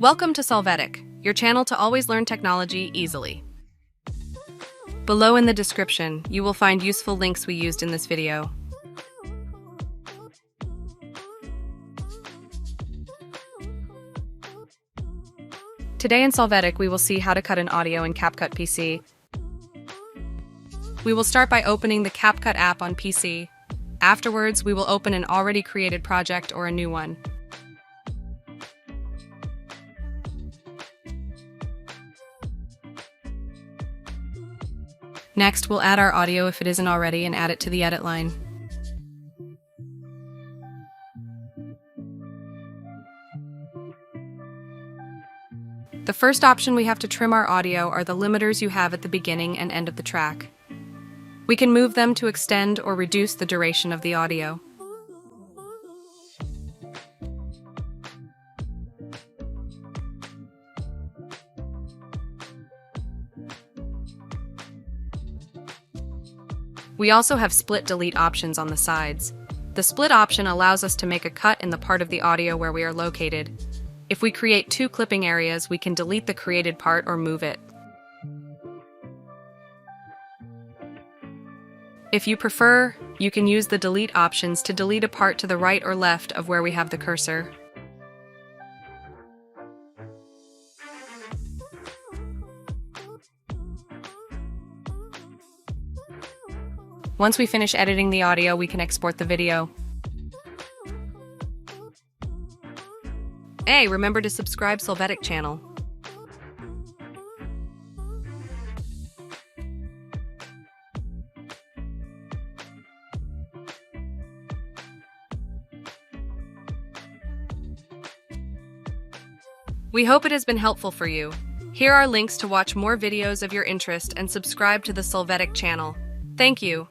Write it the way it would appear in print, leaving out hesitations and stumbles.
Welcome to Solvetic, your channel to always learn technology easily. Below in the description, you will find useful links we used in this video. Today in Solvetic, we will see how to cut an audio in CapCut PC. We will start by opening the CapCut app on PC. Afterwards, we will open an already created project or a new one. Next, we'll add our audio if it isn't already and add it to the edit line. The first option we have to trim our audio are the limiters you have at the beginning and end of the track. We can move them to extend or reduce the duration of the audio. We also have split delete options on the sides. The split option allows us to make a cut in the part of the audio where we are located. If we create two clipping areas, we can delete the created part or move it. If you prefer, you can use the delete options to delete a part to the right or left of where we have the cursor. Once we finish editing the audio, we can export the video. Hey, remember to subscribe Solvetic channel. We hope it has been helpful for you. Here are links to watch more videos of your interest and subscribe to the Solvetic channel. Thank you.